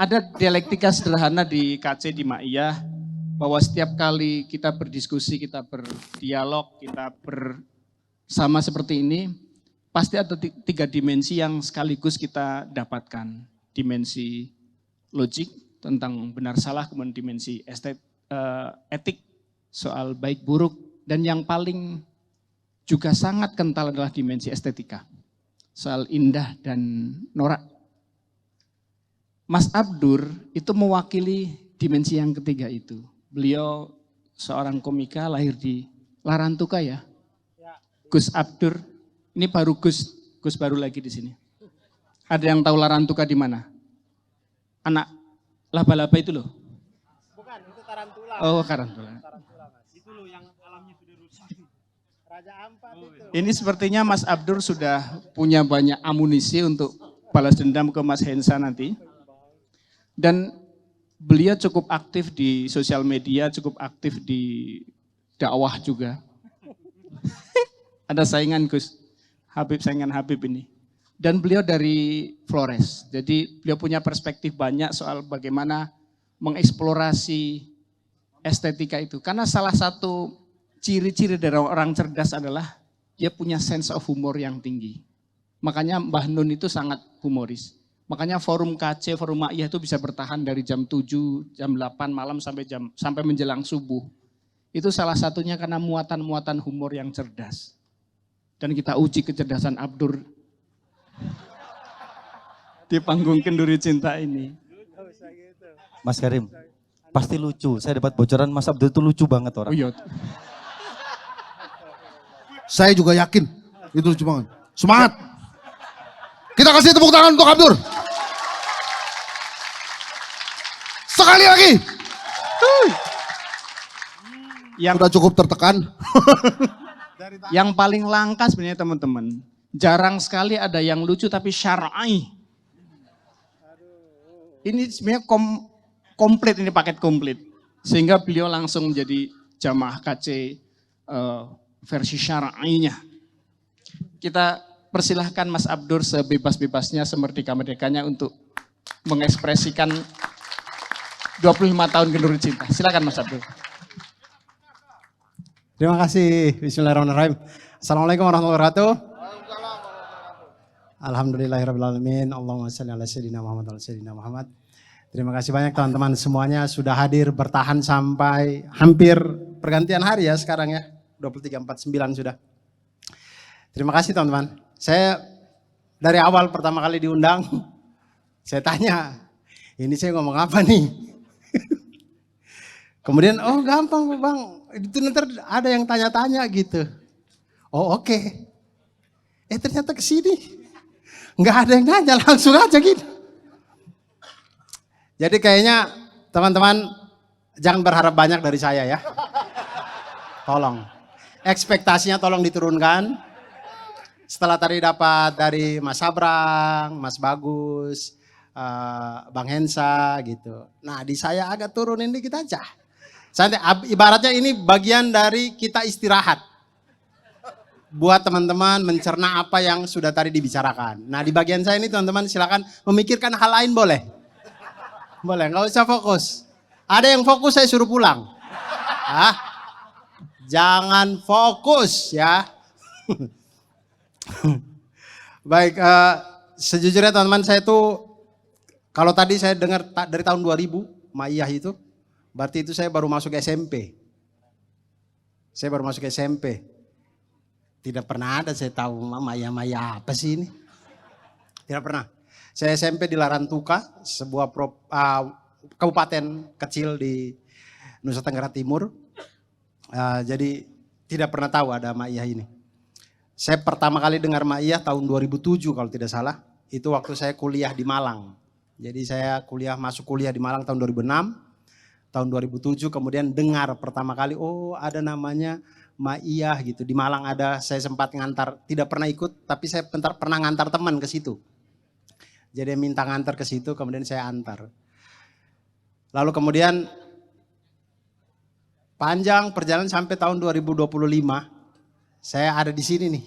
ada dialektika sederhana di KC di Ma'iyah bahwa setiap kali kita berdiskusi, kita berdialog, kita bersama seperti ini, pasti ada 3 dimensi yang sekaligus kita dapatkan. Dimensi logik tentang benar salah, kemudian dimensi etik soal baik buruk, dan yang paling juga sangat kental adalah dimensi estetika, soal indah dan norak. Mas Abdur itu mewakili dimensi yang ketiga itu. Beliau seorang komika lahir di Larantuka ya. Gus Abdur, ini baru Gus baru lagi di sini. Ada yang tahu Larantuka di mana? Anak laba-laba itu loh. Bukan, itu tarantula. Oh, tarantula. Itu loh yang alamnya sudah rusak. Raja Ampat itu. Ini sepertinya Mas Abdur sudah punya banyak amunisi untuk balas dendam ke Mas Hensa nanti. Dan beliau cukup aktif di sosial media, cukup aktif di dakwah juga. Ada saingan Gus, saingan Habib ini. Dan beliau dari Flores, jadi beliau punya perspektif banyak soal bagaimana mengeksplorasi estetika itu. Karena salah satu ciri-ciri dari orang cerdas adalah dia punya sense of humor yang tinggi. Makanya Mbah Nun itu sangat humoris. Makanya forum KC, forum Ma'iyah itu bisa bertahan dari jam 7, jam 8 malam sampai menjelang subuh. Itu salah satunya karena muatan-muatan humor yang cerdas. Dan kita uji kecerdasan Abdur di panggung Kenduri Cinta ini. Mas Karim, pasti lucu. Saya dapat bocoran Mas Abdur itu lucu banget orang. Oh iya. Saya juga yakin itu lucu banget. Semangat. Kita kasih tepuk tangan untuk Abdur. Sekali lagi. Sudah cukup tertekan. Yang paling langka sebenarnya teman-teman, jarang sekali ada yang lucu tapi syar'i. Ini sebenarnya komplit, ini paket komplit. Sehingga beliau langsung menjadi jamaah KC versi syar'inya. Kita persilahkan Mas Abdur sebebas-bebasnya, semerdeka-merdekanya untuk mengekspresikan 25 tahun Kenduri Cinta. Silakan Mas Abdur. Terima kasih. Bismillahirrahmanirrahim. Assalamualaikum warahmatullahi wabarakatuh. Alhamdulillahirrahmanirrahim. Allahumma shalli ala sayyidina Muhammad wa sayyidina Muhammad. Terima kasih banyak teman-teman semuanya sudah hadir bertahan sampai hampir pergantian hari ya sekarang ya. 23.49 sudah. Terima kasih teman-teman. Saya dari awal pertama kali diundang, saya tanya, ini saya ngomong apa nih? Kemudian, oh gampang Bang, itu nanti ada yang tanya-tanya gitu. Oh oke. Ternyata kesini, nggak ada yang nanya, langsung aja gitu. Jadi kayaknya teman-teman jangan berharap banyak dari saya ya. Tolong, ekspektasinya tolong diturunkan. Setelah tadi dapat dari Mas Sabrang, Mas Bagus, Bang Hensa gitu. Nah di saya agak turunin dikit aja. Santai, ibaratnya ini bagian dari kita istirahat. Buat teman-teman mencerna apa yang sudah tadi dibicarakan. Nah di bagian saya ini teman-teman silakan memikirkan hal lain boleh. Boleh, nggak usah fokus. Ada yang fokus saya suruh pulang. Jangan fokus ya. Baik, sejujurnya teman-teman saya tuh, kalau tadi saya dengar dari tahun 2000, Ma'iyah itu, berarti itu saya baru masuk SMP. Saya baru masuk SMP. Tidak pernah ada saya tahu Ma'iyah apa sih ini. Tidak pernah. Saya SMP di Larantuka, sebuah kabupaten kecil di Nusa Tenggara Timur. Jadi tidak pernah tahu ada Ma'iyah ini. Saya pertama kali dengar Ma'iyah tahun 2007 kalau tidak salah. Itu waktu saya kuliah di Malang. Jadi saya masuk kuliah di Malang tahun 2006. Tahun 2007 kemudian dengar pertama kali, oh ada namanya Ma'iyah gitu. Di Malang ada, saya sempat ngantar, tidak pernah ikut, tapi saya pernah ngantar teman ke situ. Jadi minta ngantar ke situ, kemudian saya antar. Lalu kemudian panjang perjalanan sampai tahun 2025, saya ada di sini nih.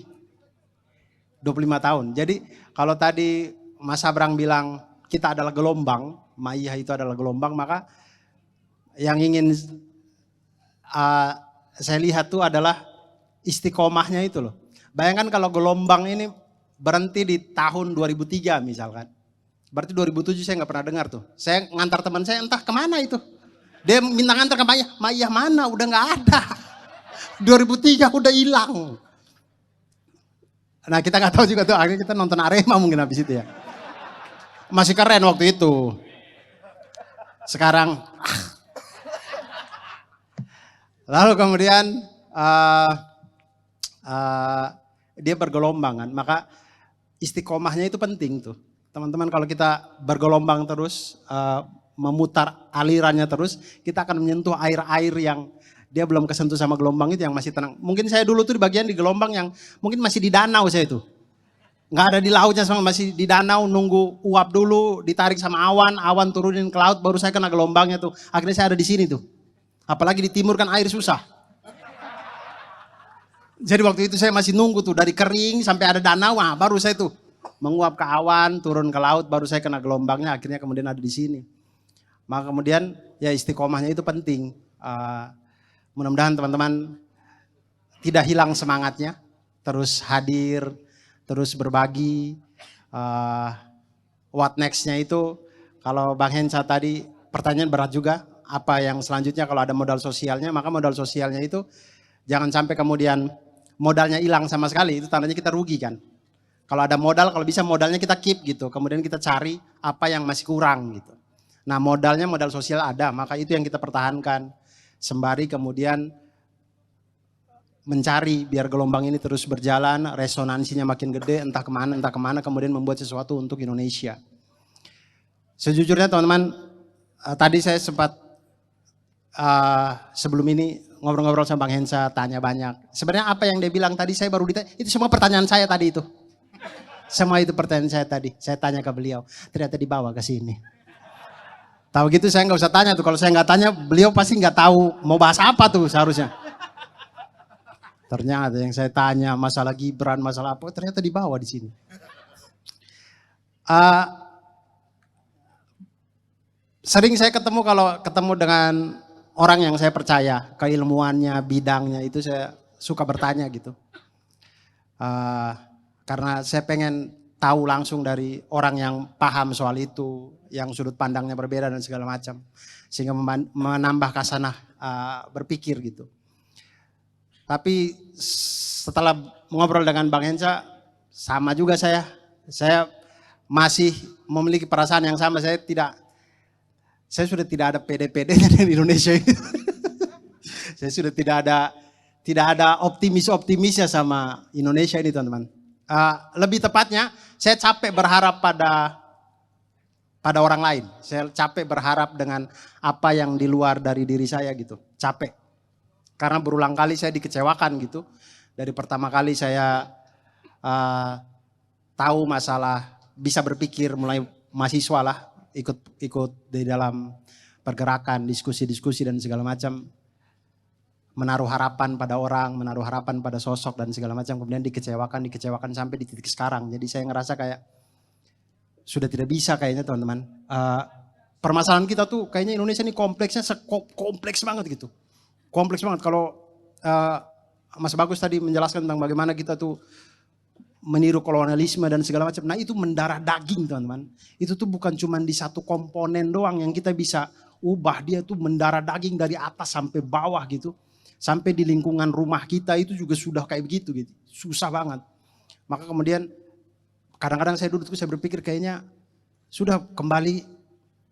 25 tahun. Jadi kalau tadi Mas Sabrang bilang kita adalah gelombang, Maiyah itu adalah gelombang, maka yang ingin saya lihat tuh adalah istiqomahnya itu loh. Bayangkan kalau gelombang ini berhenti di tahun 2003 misalkan. Berarti 2007 saya nggak pernah dengar tuh. Saya ngantar teman saya entah kemana itu. Dia minta ngantar ke Maiyah. Maiyah mana? Udah nggak ada. 2003 udah hilang. Nah kita nggak tahu juga tuh, akhirnya kita nonton Arema mungkin habis itu ya. Masih keren waktu itu. Sekarang. Lalu kemudian dia bergelombang kan, maka istiqomahnya itu penting tuh. Teman-teman kalau kita bergelombang terus, memutar alirannya terus, kita akan menyentuh air-air yang dia belum kesentuh sama gelombang itu yang masih tenang. Mungkin saya dulu tuh di bagian di gelombang yang mungkin masih di danau saya itu. Nggak ada di lautnya sama, masih di danau nunggu uap dulu, ditarik sama awan, awan turunin ke laut, baru saya kena gelombangnya tuh. Akhirnya saya ada di sini tuh. Apalagi di timur kan air susah. Jadi waktu itu saya masih nunggu tuh dari kering sampai ada danau, baru saya tuh menguap ke awan, turun ke laut, baru saya kena gelombangnya, akhirnya kemudian ada di sini. Maka kemudian ya istiqomahnya itu penting. Mudah-mudahan teman-teman tidak hilang semangatnya, terus hadir, terus berbagi. What next-nya itu, kalau Bang Hensa tadi pertanyaan berat juga, apa yang selanjutnya kalau ada modal sosialnya, maka modal sosialnya itu jangan sampai kemudian modalnya hilang sama sekali, itu tandanya kita rugi kan. Kalau ada modal, kalau bisa modalnya kita keep gitu, kemudian kita cari apa yang masih kurang gitu. Nah modalnya, modal sosial ada, maka itu yang kita pertahankan. Sembari kemudian mencari biar gelombang ini terus berjalan, resonansinya makin gede, entah kemana, kemudian membuat sesuatu untuk Indonesia. Sejujurnya teman-teman, tadi saya sempat sebelum ini ngobrol-ngobrol sama Bang Hensa, tanya banyak. Sebenarnya apa yang dia bilang tadi saya baru ditanya, itu semua pertanyaan saya tadi itu. Semua itu pertanyaan saya tadi, saya tanya ke beliau, ternyata dibawa ke sini. Tahu gitu saya nggak usah tanya tuh, kalau saya nggak tanya beliau pasti nggak tahu mau bahas apa tuh seharusnya. Ternyata yang saya tanya masalah Gibran, masalah apa, ternyata dibawa di sini. Sering saya kalau ketemu dengan orang yang saya percaya, keilmuannya, bidangnya itu saya suka bertanya gitu. Karena saya pengen tahu langsung dari orang yang paham soal itu, yang sudut pandangnya berbeda dan segala macam. Sehingga menambah kasanah berpikir gitu. Tapi setelah ngobrol dengan Bang Hensa, sama juga saya. Saya masih memiliki perasaan yang sama, saya sudah tidak ada pede-pedenya di Indonesia ini. Saya sudah tidak ada optimisnya sama Indonesia ini teman-teman. Lebih tepatnya saya capek berharap pada orang lain. Saya capek berharap dengan apa yang di luar dari diri saya gitu. Capek. Karena berulang kali saya dikecewakan gitu. Dari pertama kali saya tahu masalah bisa berpikir mulai mahasiswa lah. Ikut di dalam pergerakan, diskusi-diskusi dan segala macam, menaruh harapan pada orang, menaruh harapan pada sosok dan segala macam, kemudian dikecewakan sampai di titik sekarang. Jadi saya ngerasa kayak sudah tidak bisa kayaknya teman-teman. Permasalahan kita tuh kayaknya Indonesia ini kompleksnya kompleks banget gitu. Kompleks banget. Kalau Mas Bagus tadi menjelaskan tentang bagaimana kita tuh meniru kolonialisme dan segala macam. Nah itu mendarah daging teman-teman. Itu tuh bukan cuma di satu komponen doang yang kita bisa ubah. Dia tuh mendarah daging dari atas sampai bawah gitu. Sampai di lingkungan rumah kita itu juga sudah kayak begitu gitu. Susah banget. Maka kemudian kadang-kadang saya duduk saya berpikir kayaknya sudah kembali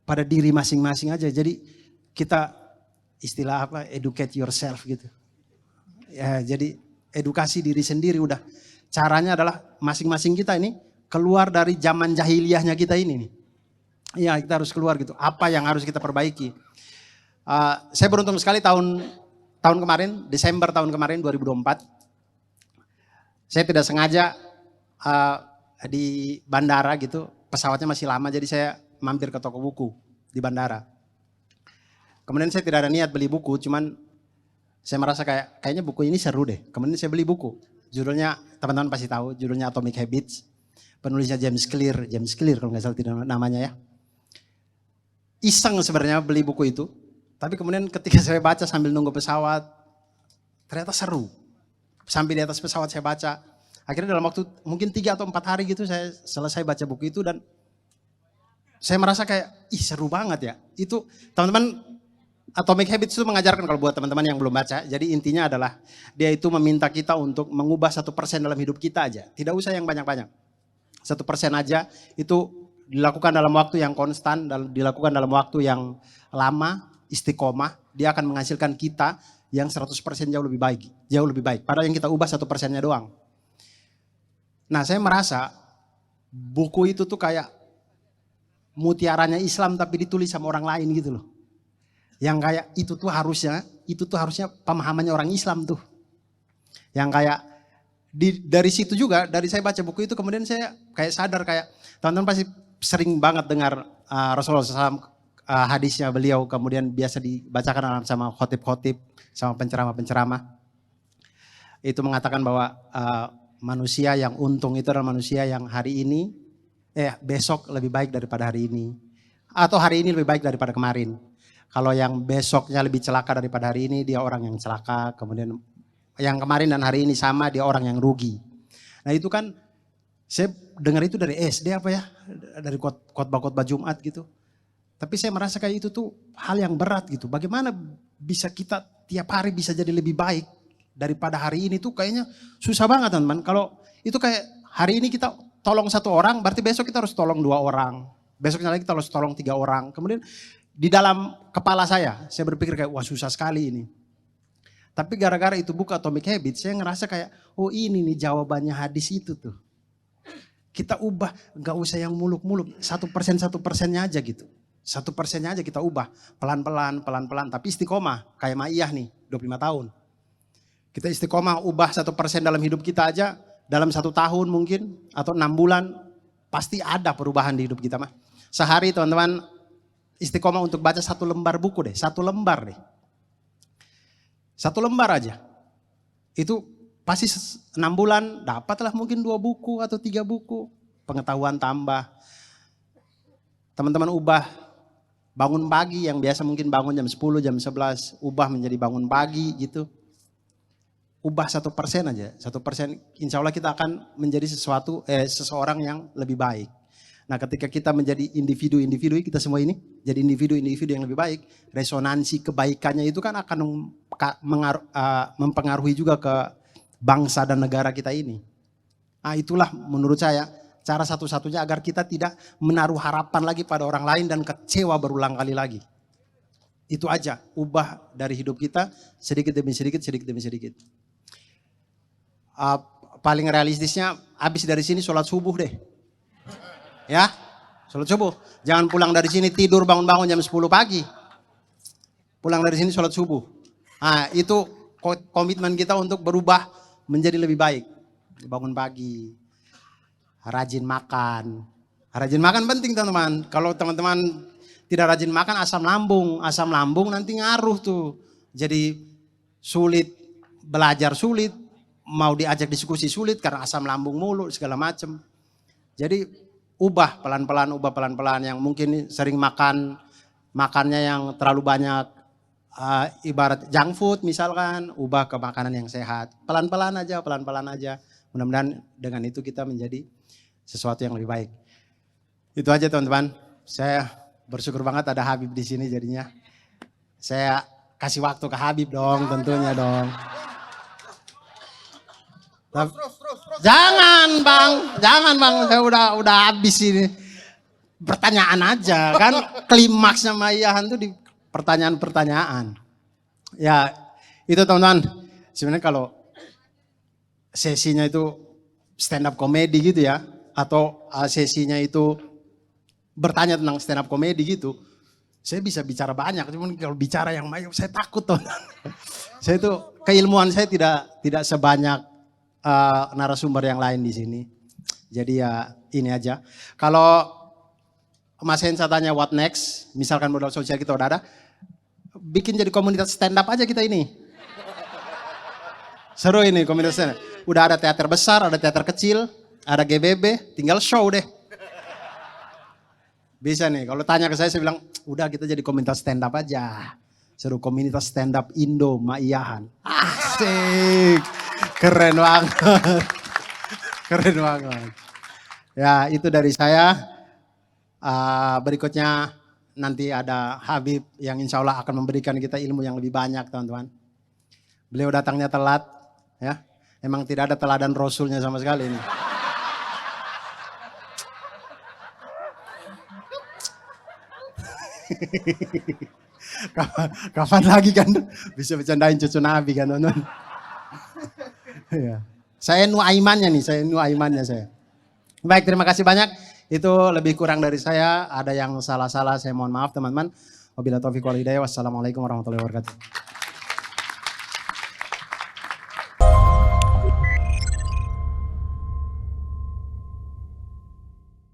pada diri masing-masing aja. Jadi kita istilah apa, educate yourself gitu. Ya jadi edukasi diri sendiri udah. Caranya adalah masing-masing kita ini keluar dari zaman jahiliyahnya kita ini nih. Iya kita harus keluar gitu. Apa yang harus kita perbaiki. Saya beruntung sekali tahun kemarin, Desember tahun kemarin 2024. Saya tidak sengaja di bandara gitu. Pesawatnya masih lama jadi saya mampir ke toko buku di bandara. Kemudian saya tidak ada niat beli buku, cuman saya merasa kayaknya buku ini seru deh. Kemudian saya beli buku. Judulnya teman-teman pasti tahu, judulnya Atomic Habits. Penulisnya James Clear kalau nggak salah tidak namanya ya. iseng sebenarnya beli buku itu. Tapi kemudian ketika saya baca sambil nunggu pesawat, ternyata seru. Sampai di atas pesawat saya baca. Akhirnya dalam waktu mungkin 3 atau 4 hari gitu saya selesai baca buku itu dan saya merasa kayak, ih seru banget ya. Itu teman-teman, Atomic Habits itu mengajarkan kalau buat teman-teman yang belum baca. Jadi intinya adalah dia itu meminta kita untuk mengubah 1% dalam hidup kita aja. Tidak usah yang banyak-banyak. 1% aja itu dilakukan dalam waktu yang konstan, dilakukan dalam waktu yang lama, istiqomah. Dia akan menghasilkan kita yang 100% jauh lebih baik. Jauh lebih baik. Padahal yang kita ubah 1%-nya doang. Nah saya merasa buku itu tuh kayak mutiaranya Islam tapi ditulis sama orang lain gitu loh. Yang kayak itu tuh harusnya pemahamannya orang Islam tuh. Yang kayak dari situ juga, dari saya baca buku itu kemudian saya kayak sadar kayak teman-teman pasti sering banget dengar Rasulullah SAW hadisnya beliau kemudian biasa dibacakan sama khotib-khotib sama penceramah-penceramah. Itu mengatakan bahwa manusia yang untung itu adalah manusia yang hari ini, besok lebih baik daripada hari ini. Atau hari ini lebih baik daripada kemarin. Kalau yang besoknya lebih celaka daripada hari ini, dia orang yang celaka. Kemudian yang kemarin dan hari ini sama, dia orang yang rugi. Nah itu kan, saya dengar itu dari SD apa ya, dari khotbah-khotbah Jumat gitu. Tapi saya merasa kayak itu tuh hal yang berat gitu. Bagaimana bisa kita tiap hari bisa jadi lebih baik daripada hari ini tuh kayaknya susah banget teman-teman. Kalau itu kayak hari ini kita tolong 1 orang, berarti besok kita harus tolong 2 orang. Besoknya lagi kita harus tolong 3 orang. Kemudian di dalam kepala saya berpikir kayak wah susah sekali ini. Tapi gara-gara itu buku Atomic Habits, saya ngerasa kayak oh ini nih jawabannya hadis itu tuh. Kita ubah, gak usah yang muluk-muluk, 1%-1%-nya aja gitu. 1%-nya aja kita ubah, pelan-pelan. Tapi istiqomah, kayak Maiyah nih, 25 tahun. Kita istiqomah ubah 1% dalam hidup kita aja, dalam 1 tahun mungkin, atau 6 bulan, pasti ada perubahan di hidup kita mah. Sehari teman-teman, istiqomah untuk baca 1 lembar buku deh, 1 lembar deh. 1 lembar aja. Itu pasti 6 bulan dapatlah mungkin 2 buku atau 3 buku. Pengetahuan tambah. Teman-teman ubah bangun pagi yang biasa mungkin bangun jam 10, jam 11. Ubah menjadi bangun pagi gitu. Ubah 1% aja. 1% insya Allah kita akan menjadi seseorang yang lebih baik. Nah ketika kita menjadi individu-individu kita semua ini. Jadi individu-individu yang lebih baik. Resonansi kebaikannya itu kan akan mempengaruhi juga ke bangsa dan negara kita ini. Nah itulah menurut saya cara satu-satunya agar kita tidak menaruh harapan lagi pada orang lain dan kecewa berulang kali lagi. Itu aja, ubah dari hidup kita sedikit demi sedikit, sedikit demi sedikit. Paling realistisnya habis dari sini sholat subuh deh. Ya, sholat subuh. Jangan pulang dari sini tidur bangun-bangun jam 10 pagi. Pulang dari sini sholat subuh. Nah itu komitmen kita untuk berubah menjadi lebih baik. Bangun pagi, rajin makan. Rajin makan penting teman-teman. Kalau teman-teman tidak rajin makan asam lambung nanti ngaruh tuh. Jadi sulit, belajar sulit, mau diajak diskusi sulit karena asam lambung mulu segala macam. Jadi ubah pelan-pelan yang mungkin sering makannya yang terlalu banyak ibarat junk food misalkan, ubah ke makanan yang sehat. Pelan-pelan aja. Mudah-mudahan dengan itu kita menjadi sesuatu yang lebih baik. Itu aja teman-teman. Saya bersyukur banget ada Habib di sini jadinya. Saya kasih waktu ke Habib dong tentunya dong. Jangan bang, saya udah habis ini. Pertanyaan aja kan klimaksnya Maiyahan tuh di pertanyaan-pertanyaan. Ya itu teman-teman. Sebenarnya kalau sesinya itu stand up comedy gitu ya. Atau sesinya itu bertanya tentang stand up comedy gitu. Saya bisa bicara banyak. Cuman kalau bicara yang banyak saya takut teman-teman. Saya itu keilmuan saya tidak sebanyak narasumber yang lain di sini. Jadi ya ini aja. Kalau Mas Hensa tanya what next, misalkan modal sosial kita udah ada, bikin jadi komunitas stand up aja kita ini. Seru ini komunitas stand up. Udah ada teater besar, ada teater kecil, ada GBB, tinggal show deh. Bisa nih, kalau tanya ke saya bilang, udah kita jadi komunitas stand up aja. Seru komunitas stand up Indo Maiyahan. Asik, keren banget. Keren banget. Ya itu dari saya. Berikutnya nanti ada Habib yang insya Allah akan memberikan kita ilmu yang lebih banyak teman-teman. Beliau datangnya telat, ya. Emang tidak ada teladan Rasulnya sama sekali ini. Kapan lagi kan bisa bercandain cucu Nabi kan teman-teman. Ya. Saya nuaimannya nih, saya. Baik, terima kasih banyak. Itu lebih kurang dari saya. Ada yang salah-salah, saya mohon maaf teman-teman. Wabillahi taufiq wal hidayah. Wassalamualaikum warahmatullahi wabarakatuh.